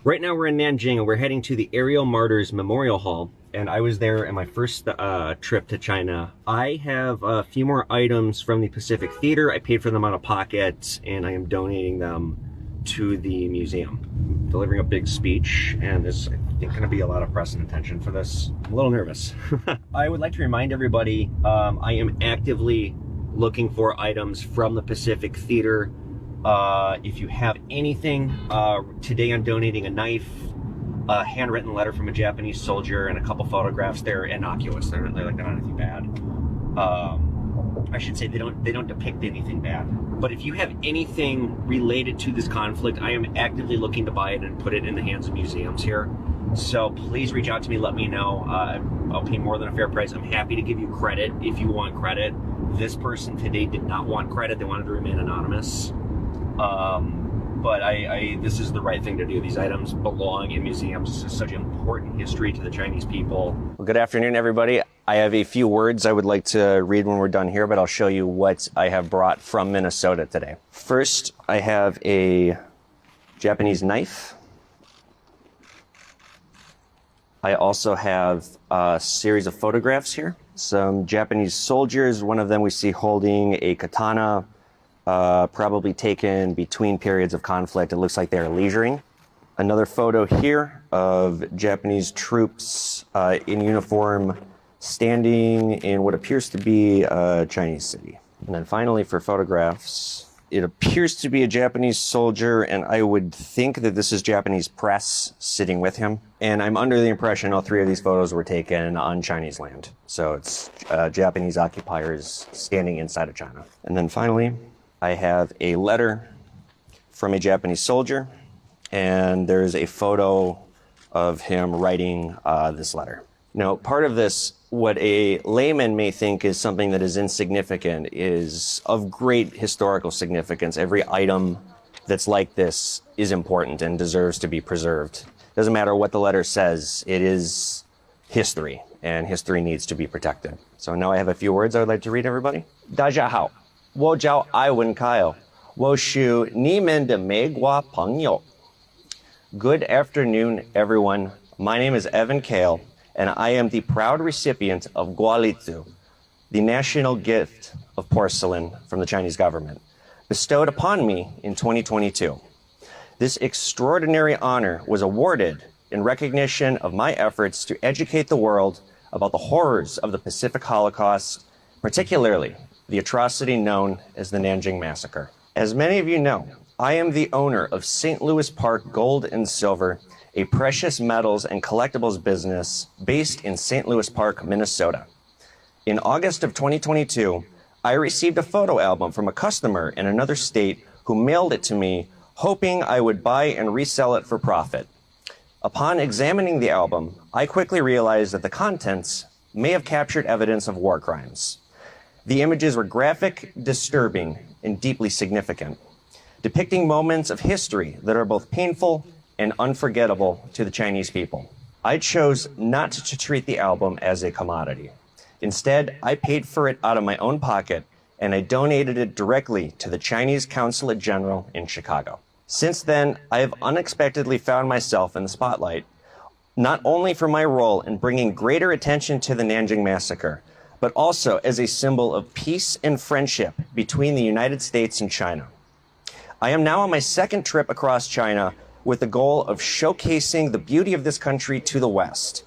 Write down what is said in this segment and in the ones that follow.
Right now we're in Nanjing and we're heading to the Aerial Martyrs Memorial Hall, and I was there in my first trip to China. I have a few more items from the Pacific Theater. I paid for them out of pocket and I am donating them to the museum. I'm delivering a big speech, and there's, I think, going to be a lot of press and attention for this. I'm a little nervous. I would like to remind everybody I am actively looking for items from the Pacific Theater. If you have anything, today I'm donating a knife, a handwritten letter from a Japanese soldier, and a couple photographs. They're innocuous. They're not anything bad. I should say they don't depict anything bad. But if you have anything related to this conflict, I am actively looking to buy it and put it in the hands of museums here. So please reach out to me, let me know. I'll pay more than a fair price. I'm happy to give you credit if you want credit. This person today did not want credit. They wanted to remain anonymous. But this is the right thing to do. These items belong in museums. This is such important history to the Chinese people. Well, good afternoon, everybody. I have a few words I would like to read when we're done here, but I'll show you what I have brought from Minnesota today. First, I have a Japanese knife. I also have a series of photographs here. Some Japanese soldiers, one of them we see holding a katana, probably taken between periods of conflict. It looks like they're leisuring. Another photo here of Japanese troops in uniform standing in what appears to be a Chinese city. And then finally, for photographs, it appears to be a Japanese soldier, and I would think that this is Japanese press sitting with him. And I'm under the impression all three of these photos were taken on Chinese land. So it's Japanese occupiers standing inside of China. And then finally, I have a letter from a Japanese soldier, and there's a photo of him writing this letter. Now, part of this, what a layman may think is something that is insignificant, is of great historical significance. Every item that's like this is important and deserves to be preserved. Doesn't matter what the letter says, it is history, and history needs to be protected. So now I have a few words I would like to read, everybody. 大家好，我叫埃文凯尔，我是你们的美国朋友。Good afternoon, everyone. My name is Evan Kale, and I am the proud recipient of Gualitzu, the national gift of porcelain from the Chinese government, bestowed upon me in 2022. This extraordinary honor was awarded in recognition of my efforts to educate the world about the horrors of the Pacific Holocaust, particularly the atrocity known as the Nanjing Massacre. As many of you know, I am the owner of St. Louis Park Gold and Silver, a precious metals and collectibles business based in St. Louis Park, Minnesota. In August of 2022, I received a photo album from a customer in another state who mailed it to me, hoping I would buy and resell it for profit. Upon examining the album, I quickly realized that the contents may have captured evidence of war crimes. The images were graphic, disturbing, and deeply significant, depicting moments of history that are both painful and unforgettable to the Chinese people. I chose not to treat the album as a commodity. Instead, I paid for it out of my own pocket, and I donated it directly to the Chinese Consulate General in Chicago. Since then, I have unexpectedly found myself in the spotlight, not only for my role in bringing greater attention to the Nanjing Massacre, but also as a symbol of peace and friendship between the United States and China. I am now on my second trip across China with the goal of showcasing the beauty of this country to the West.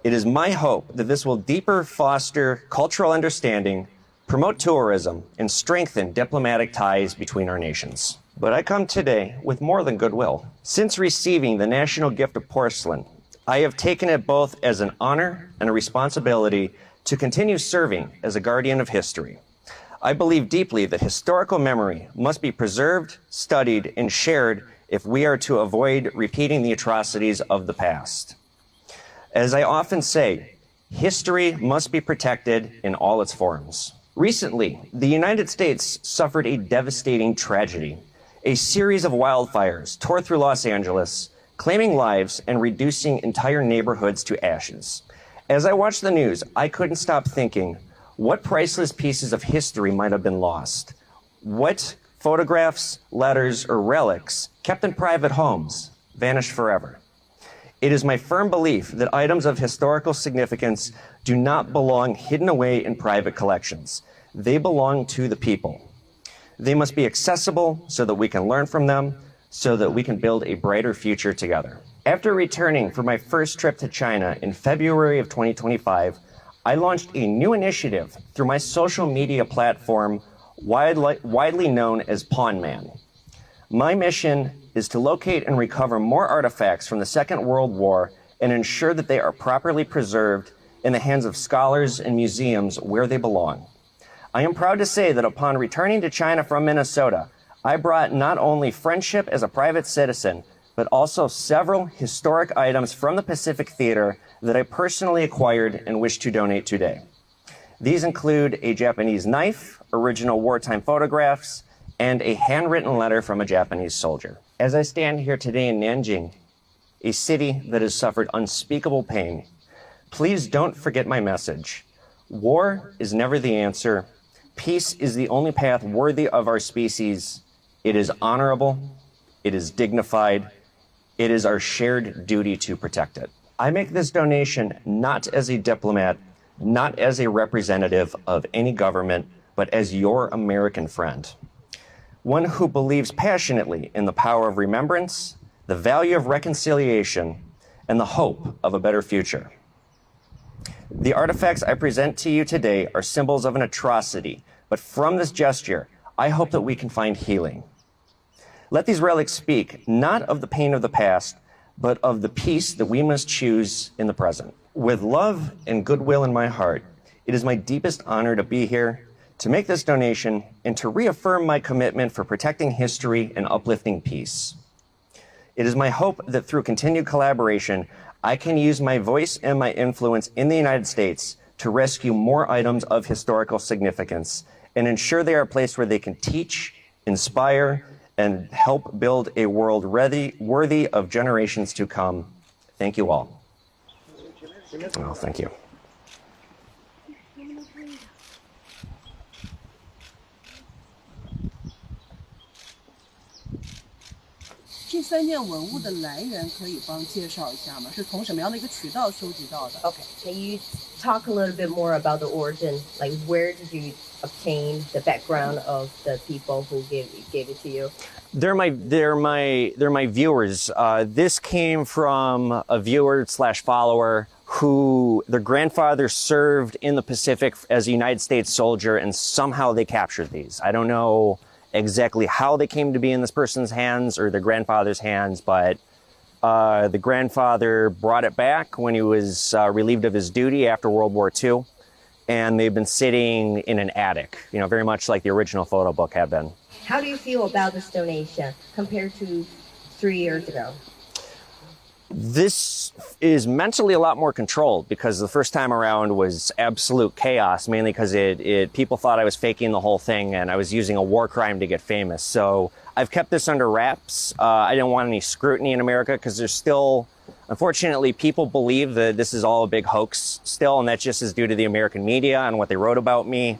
It is my hope that this will deeper foster cultural understanding, promote tourism, and strengthen diplomatic ties between our nations. But I come today with more than goodwill. Since receiving the national gift of porcelain, I have taken it both as an honor and a responsibility to continue serving as a guardian of history. I believe deeply that historical memory must be preserved, studied, and shared if we are to avoid repeating the atrocities of the past. As I often say, history must be protected in all its forms. Recently, the United States suffered a devastating tragedy. A series of wildfires tore through Los Angeles, claiming lives and reducing entire neighborhoods to ashes. As I watched the news, I couldn't stop thinking, what priceless pieces of history might have been lost? What photographs, letters, or relics kept in private homes vanished forever. It is my firm belief that items of historical significance do not belong hidden away in private collections. They belong to the people. They must be accessible so that we can learn from them, so that we can build a brighter future together. After returning from my first trip to China in February of 2025, I launched a new initiative through my social media platform, widely known as Pawn Man. My mission is to locate and recover more artifacts from the Second World War and ensure that they are properly preserved in the hands of scholars and museums where they belong. I am proud to say that upon returning to China from Minnesota, I brought not only friendship as a private citizen, but also several historic items from the Pacific Theater that I personally acquired and wish to donate today. These include a Japanese knife, original wartime photographs, and a handwritten letter from a Japanese soldier. As I stand here today in Nanjing, a city that has suffered unspeakable pain, please don't forget my message. War is never the answer. Peace is the only path worthy of our species. It is honorable. It is dignified. It is our shared duty to protect it. I make this donation not as a diplomat, not as a representative of any government, but as your American friend. One who believes passionately in the power of remembrance, the value of reconciliation, and the hope of a better future. The artifacts I present to you today are symbols of an atrocity, but from this gesture, I hope that we can find healing. Let these relics speak not of the pain of the past, but of the peace that we must choose in the present. With love and goodwill in my heart, it is my deepest honor to be here, to make this donation, and to reaffirm my commitment for protecting history and uplifting peace. It is my hope that through continued collaboration, I can use my voice and my influence in the United States to rescue more items of historical significance and ensure they are placed where they can teach, inspire, and help build a world worthy of generations to come. Thank you all. Oh, thank you. 这3件文物的来源可以帮介绍一下吗？是从什么样的一个渠道收集到的 Okay, can you talk a little bit more about the origin? Like, where did you obtain the background of the people who gave it to you? They're my viewers. This came from a viewer / follower who their grandfather served in the Pacific as a United States soldier, and somehow they captured these. I don't know exactly how they came to be in this person's hands or their grandfather's hands, but the grandfather brought it back when he was relieved of his duty after World War II, and they've been sitting in an attic, you know, very much like the original photo book had been. How do you feel about this donation compared to 3 years ago? This is mentally a lot more controlled because the first time around was absolute chaos, mainly because people thought I was faking the whole thing and I was using a war crime to get famous. So I've kept this under wraps. I didn't want any scrutiny in America because there's still, unfortunately, people believe that this is all a big hoax still, and that just is due to the American media and what they wrote about me.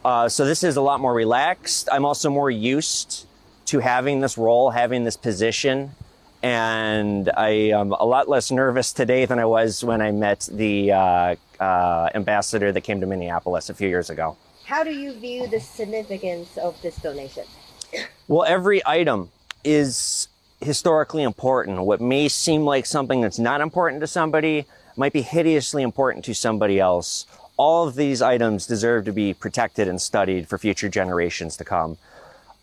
So this is a lot more relaxed. I'm also more used to having this role, having this position. And I am a lot less nervous today than I was when I met the ambassador that came to Minneapolis a few years ago. How do you view the significance of this donation? Well, every item is historically important. What may seem like something that's not important to somebody might be hideously important to somebody else. All of these items deserve to be protected and studied for future generations to come.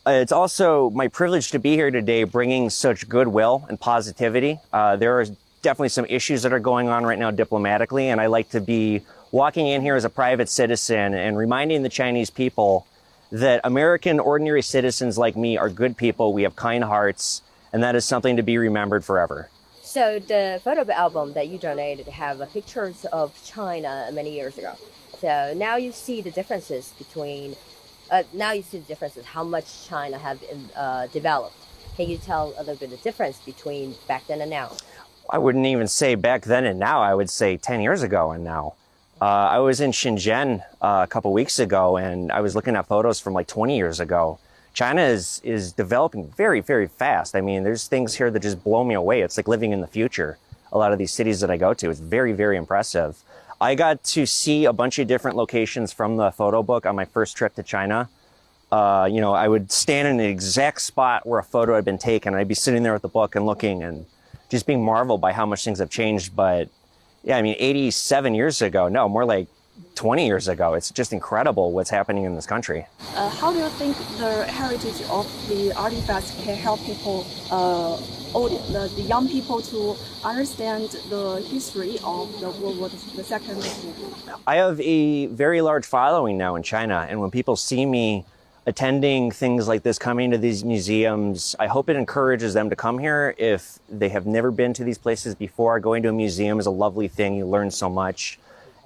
It's also my privilege to be here today bringing such goodwill and positivity. There are definitely some issues that are going on right now diplomatically, and I like to be walking in here as a private citizen and reminding the Chinese people that American ordinary citizens like me are good people, we have kind hearts, and that is something to be remembered forever. So the photo album that you donated have pictures of China many years ago. So now you see the differences between how much China have developed. Can you tell a little bit the difference between back then and now? I wouldn't even say back then and now. I would say 10 years ago and now. I was in Shenzhen a couple weeks ago, and I was looking at photos from like 20 years ago. China is developing very, very fast. I mean, there's things here that just blow me away. It's like living in the future. A lot of these cities that I go to, it's very, very impressive. I got to see a bunch of different locations from the photo book on my first trip to China. I would stand in the exact spot where a photo had been taken. I'd be sitting there with the book and looking and just being marveled by how much things have changed. But yeah, I mean, 87 years ago, no, more like 20 years ago. It's just incredible what's happening in this country. How do you think the heritage of the artifacts can help people, the young people, to understand the history of the World War II? I have a very large following now in China, and when people see me attending things like this, coming to these museums, I hope it encourages them to come here if they have never been to these places before. Going to a museum is a lovely thing. You learn so much.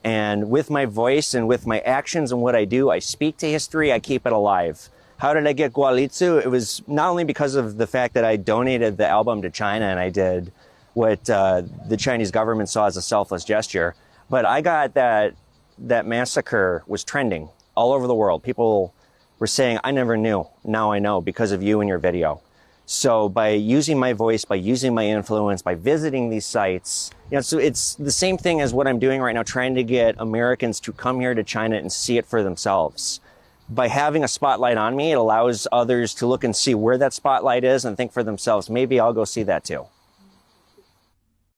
And with my voice and with my actions and what I do, I speak to history, I keep it alive. How did I get Gualitsu? It was not only because of the fact that I donated the album to China and I did what the Chinese government saw as a selfless gesture, but I got that massacre was trending all over the world. People were saying, I never knew, now I know because of you and your video. So by using my voice, by using my influence, by visiting these sites, so it's the same thing as what I'm doing right now, trying to get Americans to come here to China and see it for themselves. By having a spotlight on me, it allows others to look and see where that spotlight is and think for themselves, maybe I'll go see that too.